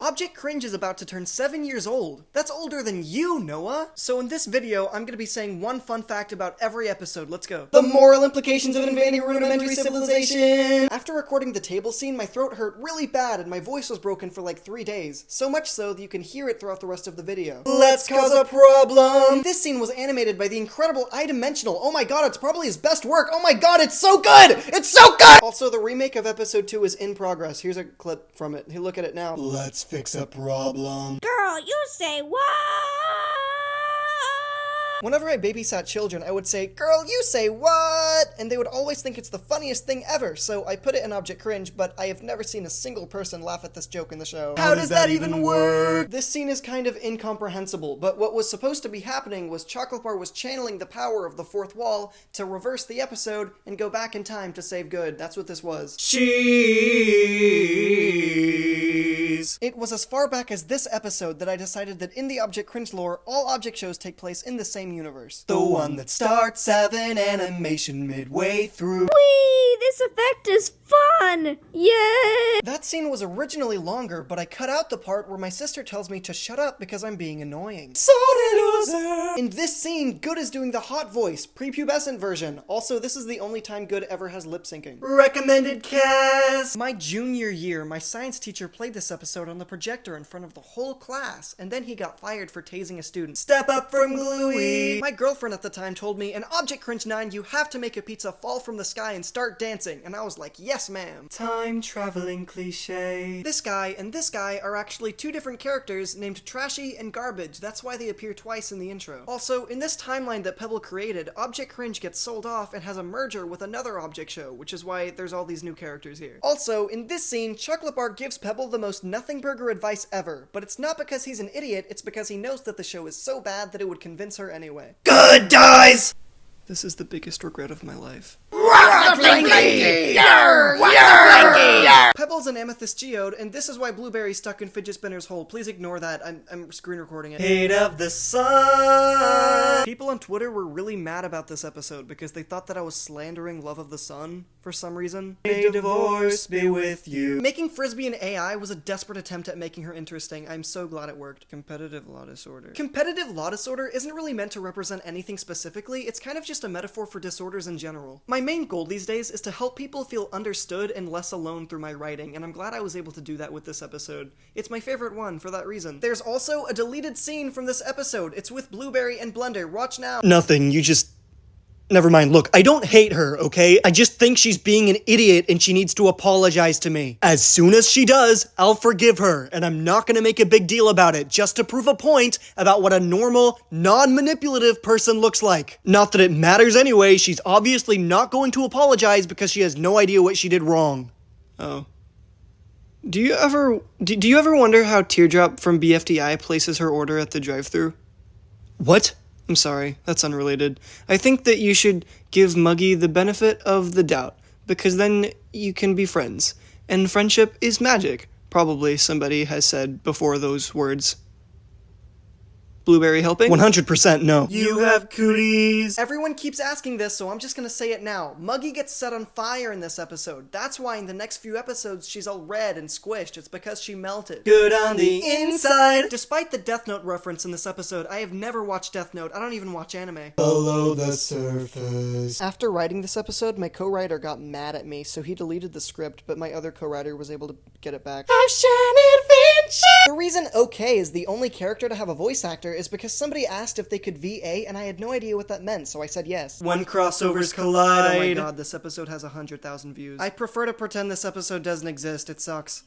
Object Cringe is about to turn 7 years old. That's older than you, Noah! So in this video, I'm gonna be saying one fun fact about every episode. Let's go. The moral implications of invading rudimentary civilization! After recording the table scene, my throat hurt really bad and my voice was broken for like 3 days. So much so that you can hear it throughout the rest of the video. Let's cause a problem! This scene was animated by the incredible iDimensional. Oh my god, it's probably his best work! Oh my god, it's so good! It's so good! Also, the remake of episode 2 is in progress. Here's a clip from it. Hey, look at it now. Let's fix a problem. Girl, you say what? Whenever I babysat children, I would say, "Girl, you say what?" And they would always think it's the funniest thing ever, so I put it in Object Cringe, but I have never seen a single person laugh at this joke in the show. How does that even work? This scene is kind of incomprehensible, but what was supposed to be happening was Chocolate Bar was channeling the power of the fourth wall to reverse the episode and go back in time to save good. That's what this was. Cheese! It was as far back as this episode that I decided that in the Object Cringe lore, all object shows take place in the same universe. The one that starts having animation midway through. Whee! This effect is fun! Yay! That scene was originally longer, but I cut out the part where my sister tells me to shut up because I'm being annoying. Sorry, loser! In this scene, Good is doing the hot voice, prepubescent version. Also, this is the only time Good ever has lip syncing. Recommended cast! My junior year, my science teacher played this episode on the projector in front of the whole class, and then he got fired for tasing a student. Step up from Gluey! My girlfriend at the time told me, in Object Cringe 9, you have to make a pizza fall from the sky and start dancing, and I was like, yes ma'am. Time traveling cliche. This guy and this guy are actually two different characters named Trashy and Garbage. That's why they appear twice in the intro. Also, in this timeline that Pebble created, Object Cringe gets sold off and has a merger with another object show, which is why there's all these new characters here. Also, in this scene, Chocolate Bar gives Pebble the most nothing burger advice ever, but it's not because he's an idiot, it's because he knows that the show is so bad that it would convince her anyway. Good dies! This is the biggest regret of my life. Pebble's an amethyst geode, and this is why Blueberry's stuck in Fidget Spinner's hole. Please ignore that. I'm screen recording it. Hate of the sun! People on Twitter were really mad about this episode because they thought that I was slandering Love of the Sun for some reason. May divorce be with you. Making Frisbee an AI was a desperate attempt at making her interesting. I'm so glad it worked. Competitive law disorder. Competitive law disorder isn't really meant to represent anything specifically, it's kind of just a metaphor for disorders in general. My main goal these days is to help people feel understood and less alone through my writing, and I'm glad I was able to do that with this episode. It's my favorite one for that reason. There's also a deleted scene from this episode. It's with Blueberry and Blender. Watch now. Nothing, you just... Never mind, look, I don't hate her, okay? I just think she's being an idiot and she needs to apologize to me. As soon as she does, I'll forgive her, and I'm not gonna make a big deal about it, just to prove a point about what a normal, non-manipulative person looks like. Not that it matters anyway, she's obviously not going to apologize because she has no idea what she did wrong. Oh. Do you ever wonder how Teardrop from BFDI places her order at the drive-thru? What? I'm sorry, that's unrelated. I think that you should give Muggy the benefit of the doubt, because then you can be friends. And friendship is magic, probably somebody has said before those words. Blueberry helping? 100% no. You have cooties! Everyone keeps asking this, so I'm just gonna say it now. Muggy gets set on fire in this episode. That's why in the next few episodes she's all red and squished. It's because she melted. Good on the inside! Despite the Death Note reference in this episode, I have never watched Death Note. I don't even watch anime. Below the surface. After writing this episode, my co-writer got mad at me, so he deleted the script, but my other co-writer was able to get it back. Ocean adventure! The reason OK is the only character to have a voice actor is because somebody asked if they could VA, and I had no idea what that meant, so I said yes. When crossovers collide. Oh my god, this episode has 100,000 views. I prefer to pretend this episode doesn't exist, it sucks.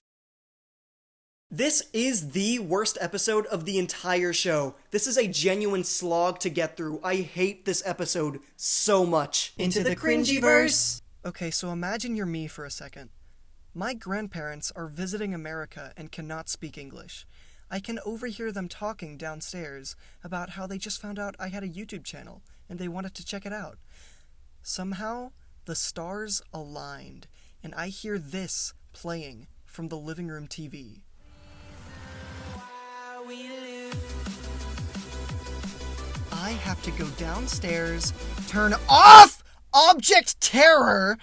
This is the worst episode of the entire show. This is a genuine slog to get through. I hate this episode so much. Into the cringy-verse. Okay, so imagine you're me for a second. My grandparents are visiting America and cannot speak English. I can overhear them talking downstairs about how they just found out I had a YouTube channel and they wanted to check it out. Somehow, the stars aligned, and I hear this playing from the living room TV. I have to go downstairs, turn off Object Terror,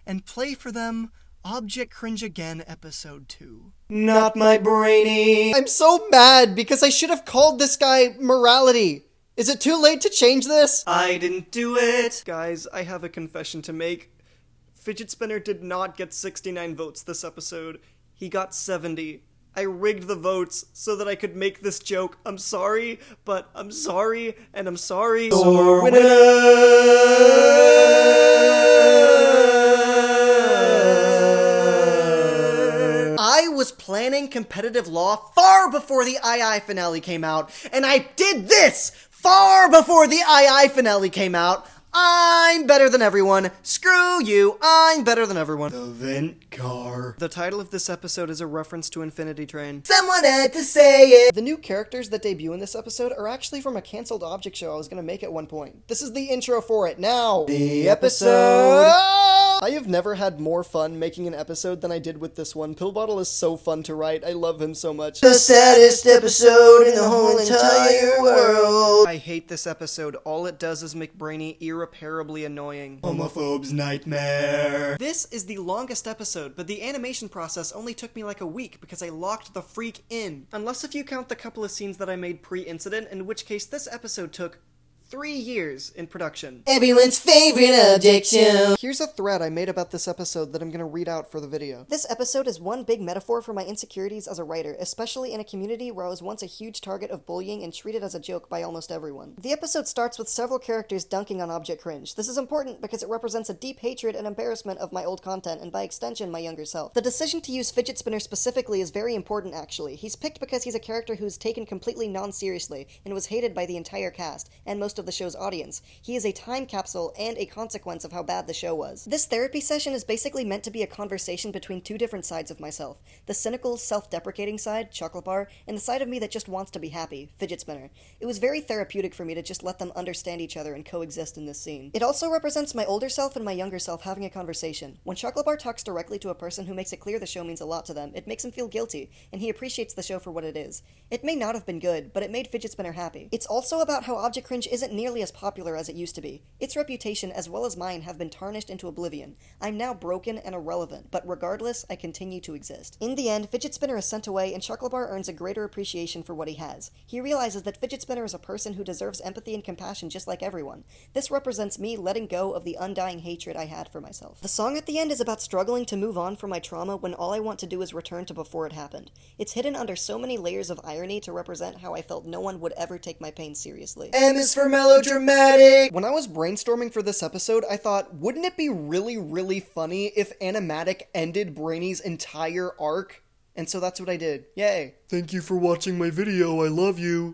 and play for them Object Cringe Again, Episode 2. Not my brainy. I'm so mad because I should have called this guy Morality. Is it too late to change this? I didn't do it. Guys, I have a confession to make. Fidget Spinner did not get 69 votes this episode. He got 70. I rigged the votes so that I could make this joke. I'm sorry, but I'm sorry, and I'm sorry. Or winner. I was planning competitive law far before the II finale came out, and I did this far before the II finale came out. I'm better than everyone. Screw you. I'm better than everyone. The vent car. The title of this episode is a reference to Infinity Train. Someone had to say it. The new characters that debut in this episode are actually from a canceled object show I was gonna make at one point. This is the intro for it now. The episode. I have never had more fun making an episode than I did with this one. Pill Bottle is so fun to write. I love him so much. The saddest episode in the whole entire world. I hate this episode. All it does is make Brainy irreparably annoying. Homophobe's nightmare. This is the longest episode, but the animation process only took me like a week because I locked the freak in. Unless if you count the couple of scenes that I made pre-incident, in which case this episode took 3 years in production. Everyone's favorite object show. Here's a thread I made about this episode that I'm gonna read out for the video. This episode is one big metaphor for my insecurities as a writer, especially in a community where I was once a huge target of bullying and treated as a joke by almost everyone. The episode starts with several characters dunking on Object Cringe. This is important because it represents a deep hatred and embarrassment of my old content and by extension my younger self. The decision to use Fidget Spinner specifically is very important actually. He's picked because he's a character who's taken completely non-seriously and was hated by the entire cast and most of the show's audience. He is a time capsule and a consequence of how bad the show was. This therapy session is basically meant to be a conversation between two different sides of myself. The cynical, self-deprecating side, Chocolate Bar, and the side of me that just wants to be happy, Fidget Spinner. It was very therapeutic for me to just let them understand each other and coexist in this scene. It also represents my older self and my younger self having a conversation. When Chocolate Bar talks directly to a person who makes it clear the show means a lot to them, it makes him feel guilty, and he appreciates the show for what it is. It may not have been good, but it made Fidget Spinner happy. It's also about how Object Cringe isn't nearly as popular as it used to be. Its reputation, as well as mine, have been tarnished into oblivion. I'm now broken and irrelevant, but regardless, I continue to exist. In the end, Fidget Spinner is sent away and Chocolate Bar earns a greater appreciation for what he has. He realizes that Fidget Spinner is a person who deserves empathy and compassion just like everyone. This represents me letting go of the undying hatred I had for myself. The song at the end is about struggling to move on from my trauma when all I want to do is return to before it happened. It's hidden under so many layers of irony to represent how I felt no one would ever take my pain seriously. M is for melodramatic. When I was brainstorming for this episode, I thought, wouldn't it be really funny if Animatic ended Brainy's entire arc? And so that's what I did. Yay. Thank you for watching my video. I love you.